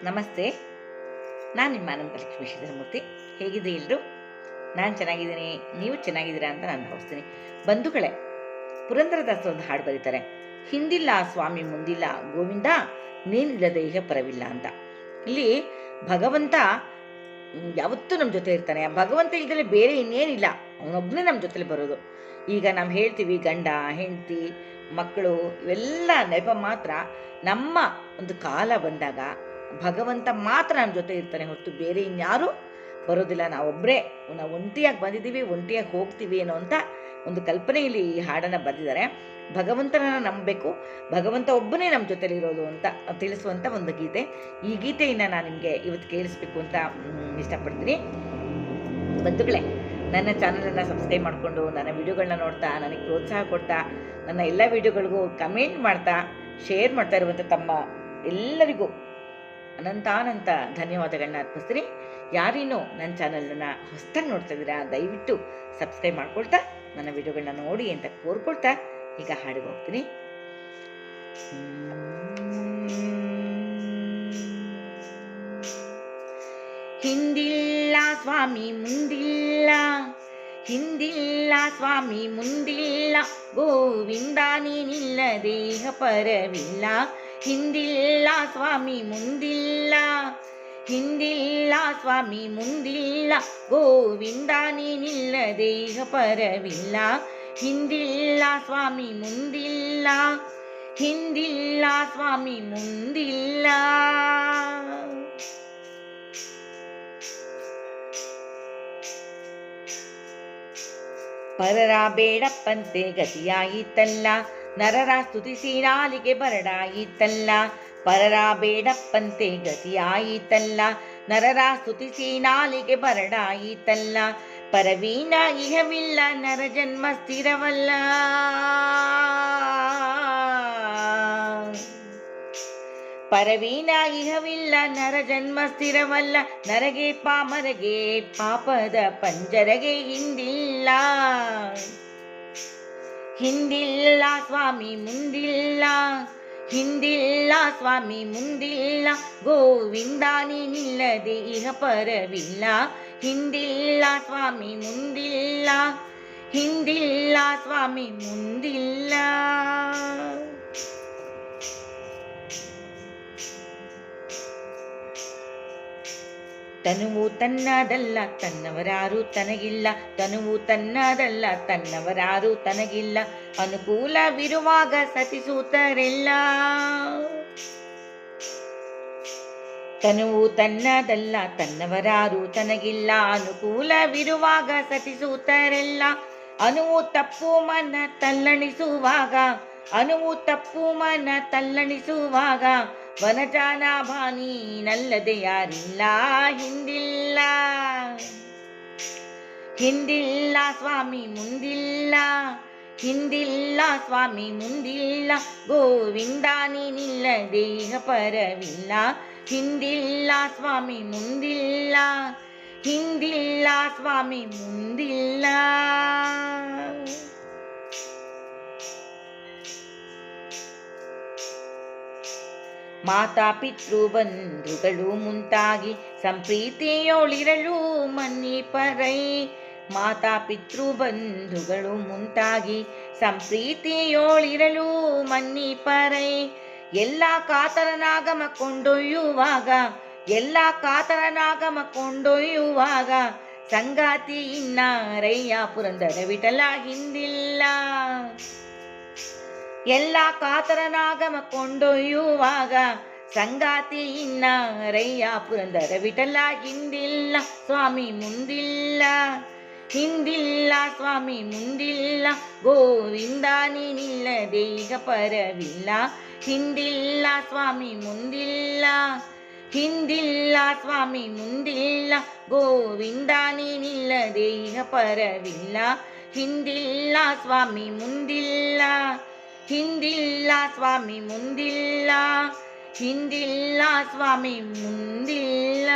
ನಮಸ್ತೆ. ನಾನು ನಿಮ್ಮ ಅನಂತಲಕ್ಷ್ಮಿ ಶ್ರೀಧರಮೂರ್ತಿ. ಹೇಗಿದೆ ಎಲ್ಲರೂ? ನಾನು ಚೆನ್ನಾಗಿದ್ದೀನಿ, ನೀವು ಚೆನ್ನಾಗಿದ್ದೀರಾ ಅಂತ ನಾನು ಭಾವಿಸ್ತೀನಿ. ಬಂಧುಗಳೇ, ಪುರಂದರದಾಸರು ಒಂದು ಹಾಡು ಬರೀತಾರೆ, ಹಿಂದಿಲ್ಲ ಸ್ವಾಮಿ ಮುಂದಿಲ್ಲ ಗೋವಿಂದ, ನೀನಿಲ್ಲದೆ ಇಹ ಪರವಿಲ್ಲ ಅಂತ. ಇಲ್ಲಿ ಭಗವಂತ ಯಾವತ್ತೂ ನಮ್ಮ ಜೊತೆ ಇರ್ತಾನೆ. ಆ ಭಗವಂತ ಇಲ್ದಲೆ ಬೇರೆ ಇನ್ನೇನಿಲ್ಲ, ಅವನೊಬ್ಬನೇ ನಮ್ಮ ಜೊತೆಲಿ ಬರೋದು. ಈಗ ನಾವು ಹೇಳ್ತೀವಿ ಗಂಡ ಹೆಂಡತಿ ಮಕ್ಕಳು ಇವೆಲ್ಲ ನೆಪ ಮಾತ್ರ. ನಮ್ಮ ಒಂದು ಕಾಲ ಬಂದಾಗ ಭಗವಂತ ಮಾತ್ರ ನಮ್ಮ ಜೊತೆ ಇರ್ತಾನೆ ಹೊರತು ಬೇರೆ ಇನ್ಯಾರೂ ಬರೋದಿಲ್ಲ. ನಾವೊಬ್ಬರೇ, ನಾವು ಒಂಟಿಯಾಗಿ ಬಂದಿದ್ದೀವಿ, ಒಂಟಿಯಾಗಿ ಹೋಗ್ತೀವಿ ಅನ್ನೋ ಅಂತ ಒಂದು ಕಲ್ಪನೆಯಲ್ಲಿ ಈ ಹಾಡನ್ನು ಬರೆದಿದ್ದಾರೆ. ಭಗವಂತನನ್ನು ನಂಬಬೇಕು, ಭಗವಂತ ಒಬ್ಬನೇ ನಮ್ಮ ಜೊತೆಲಿರೋದು ಅಂತ ತಿಳಿಸುವಂಥ ಒಂದು ಗೀತೆ. ಈ ಗೀತೆಯನ್ನು ನಾನು ನಿಮಗೆ ಇವತ್ತು ಕೇಳಿಸ್ಬೇಕು ಅಂತ ಇಷ್ಟಪಡ್ತೀನಿ. ಬಂಧುಗಳೇ, ನನ್ನ ಚಾನಲನ್ನು ಸಬ್ಸ್ಕ್ರೈಬ್ ಮಾಡಿಕೊಂಡು ನನ್ನ ವಿಡಿಯೋಗಳನ್ನ ನೋಡ್ತಾ ನನಗೆ ಪ್ರೋತ್ಸಾಹ ಕೊಡ್ತಾ ನನ್ನ ಎಲ್ಲ ವಿಡಿಯೋಗಳಿಗೂ ಕಮೆಂಟ್ ಮಾಡ್ತಾ ಶೇರ್ ಮಾಡ್ತಾ ಇರುವಂಥ ತಮ್ಮ ಎಲ್ಲರಿಗೂ ಅನಂತಾನಂತ ಧನ್ಯವಾದಗಳನ್ನ ಅರ್ಪಿಸ್ತೀನಿ. ಯಾರೇನೋ ನನ್ನ ಚಾನಲನ್ನು ಹೊಸದಾಗಿ ನೋಡ್ತಾ ಇದ್ದೀರಾ, ದಯವಿಟ್ಟು ಸಬ್ಸ್ಕ್ರೈಬ್ ಮಾಡ್ಕೊಳ್ತಾ ನನ್ನ ವಿಡಿಯೋಗಳನ್ನ ನೋಡಿ ಅಂತ ಕೋರ್ಕೊಳ್ತಾ ಈಗ ಹಾಡಿಗೆ ಹೋಗ್ತೀನಿ. ಹಿಂದಿಲ್ಲ ಸ್ವಾಮಿ ಮುಂದಿಲ್ಲ, ಹಿಂದಿಲ್ಲ ಸ್ವಾಮಿ ಮುಂದಿಲ್ಲ, ಗೋವಿಂದ ನೀನಿಲ್ಲದೆ ಇಹ ಪರವಿಲ್ಲ. ಹಿಂದಿಲ್ಲ ಸ್ವಾಮಿ ಮುಂದಿಲ್ಲ, ಹಿಂದಿಲ್ಲ ಸ್ವಾಮಿ ಮುಂದಿಲ್ಲ, ಗೋವಿಂದ ನೀನಿಲ್ಲದೆ ಇಹ ಪರವಿಲ್ಲ. ಹಿಂದಿಲ್ಲ ಸ್ವಾಮಿ ಮುಂದಿಲ್ಲ, ಹಿಂದಿಲ್ಲ ಸ್ವಾಮಿ ಮುಂದಿಲ್ಲ. ಪರರ ಬೇಡಪ್ಪಂತೆ ಗತಿಯಾಯಿತಲ್ಲ, ನರರ ಸ್ತುತಿಸಿ ನಾಲಿಗೆ ಬರಡಾಯಿತಲ್ಲ. ಪರರ ಬೇಡಪ್ಪಂತೆ ಗತಿಯಾಯಿತಲ್ಲ, ನರರ ಸ್ತುತಿಸಿ ನಾಲಿಗೆ ಬರಡಾಯಿತಲ್ಲ. ಪರವೀನ ಇಹವಿಲ್ಲ ನರ ಜನ್ಮ ಸ್ಥಿರವಲ್ಲ, ಪರವೀನ ಇಹವಿಲ್ಲ ನರ ಜನ್ಮ ಸ್ಥಿರವಲ್ಲ. ನರಗೆ ಪಾಮರಗೆ ಪಾಪದ ಪಂಜರಗೆ ಹಿಂದಿಲ್ಲ, ಹಿಂದಿಲ್ಲ ಸ್ವಾಮಿ ಮುಂದಿಲ್ಲ, ಹಿಂದಿಲ್ಲ ಸ್ವಾಮಿ ಮುಂದಿಲ್ಲ, ಗೋವಿಂದ ನೀನಿಲ್ಲದೆ ಇಹ ಪರವಿಲ್ಲ. ಹಿಂದಿಲ್ಲ ಸ್ವಾಮಿ ಮುಂದಿಲ್ಲ, ಹಿಂದಿಲ್ಲ ಸ್ವಾಮಿ ಮುಂದಿಲ್ಲ. ತನುವು ತನ್ನದಲ್ಲ ತನ್ನವರಾರು ತನಗಿಲ್ಲ, ತನುವು ತನ್ನದಲ್ಲ ತನ್ನವರಾರು ತನಗಿಲ್ಲ. ಅನುಕೂಲವಿರುವಾಗ ಸತಿಸೂತರೆಲ್ಲ, ತನುವು ತನ್ನದಲ್ಲ ತನ್ನವರಾರು ತನಗಿಲ್ಲ. ಅನುಕೂಲವಿರುವಾಗ ಸತಿಸೂತರೆಲ್ಲ. ಅನುವು ತಪ್ಪು ಮನ ತಲ್ಲಣಿಸುವಾಗ, ಅನುವು ತಪ್ಪು ಮನ ತಲ್ಲಣಿಸುವಾಗ, ವನಜಾನಾಭಾನಿ ನಲ್ಲದೆ ಯಾರಿಲ್ಲ. ಹಿಂದಿಲ್ಲ, ಹಿಂದಿಲ್ಲ ಸ್ವಾಮಿ ಮುಂದಿಲ್ಲ, ಹಿಂದಿಲ್ಲ ಸ್ವಾಮಿ ಮುಂದಿಲ್ಲ, ಗೋವಿಂದ ನೀನಿಲ್ಲದೆ ಇಹ ಪರವಿಲ್ಲ. ಹಿಂದಿಲ್ಲ ಸ್ವಾಮಿ ಮುಂದಿಲ್ಲ, ಹಿಂದಿಲ್ಲ ಸ್ವಾಮಿ ಮುಂದಿಲ್ಲ. ಮಾತಾ ಪಿತೃ ಬಂಧುಗಳು ಮುಂತಾಗಿ ಸಂಪ್ರೀತಿಯೋಳಿರಲು ಮನ್ನಿಪರೈ. ಮಾತಾ ಪಿತೃ ಬಂಧುಗಳು ಮುಂತಾಗಿ ಸಂಪ್ರೀತಿಯೋಳಿರಲು ಮನ್ನಿಪರೈ. ಎಲ್ಲ ಕಾತರನಾಗಮ ಕೊಂಡೊಯ್ಯುವಾಗ, ಎಲ್ಲ ಕಾತರನಾಗಮ ಕೊಂಡೊಯ್ಯುವಾಗ, ಸಂಗಾತಿ ಇನ್ನಾರಯ್ಯ ಪುರಂದರ ವಿಠಲ ಹಿಂದಿಲ್ಲ. ಎಲ್ಲ ಕಾತರನಾಗಮ ಕೊಂಡೊಯ್ಯುವಾಗ, ಸಂಗಾತಿ ಇನ್ನಾರಯ್ಯ ಪುರಂದರ ವಿಠಲ ಹಿಂದಿಲ್ಲ ಸ್ವಾಮಿ ಮುಂದಿಲ್ಲ, ಹಿಂದಿಲ್ಲ ಸ್ವಾಮಿ ಮುಂದಿಲ್ಲ, ಗೋವಿಂದ ನೀನಿಲ್ಲದೆ ಇಹ ಪರವಿಲ್ಲ. ಹಿಂದಿಲ್ಲ ಸ್ವಾಮಿ ಮುಂದಿಲ್ಲ, ಹಿಂದಿಲ್ಲ ಸ್ವಾಮಿ ಮುಂದಿಲ್ಲ, ಗೋವಿಂದ ನೀನಿಲ್ಲದೆ ಇಹ ಪರವಿಲ್ಲ. ಹಿಂದಿಲ್ಲ ಸ್ವಾಮಿ ಮುಂದಿಲ್ಲ, ಹಿಂದಿಲ್ಲ ಸ್ವಾಮಿ ಮುಂದಿಲ್ಲ, ಹಿಂದಿಲ್ಲ ಸ್ವಾಮಿ ಮುಂದಿಲ್ಲ.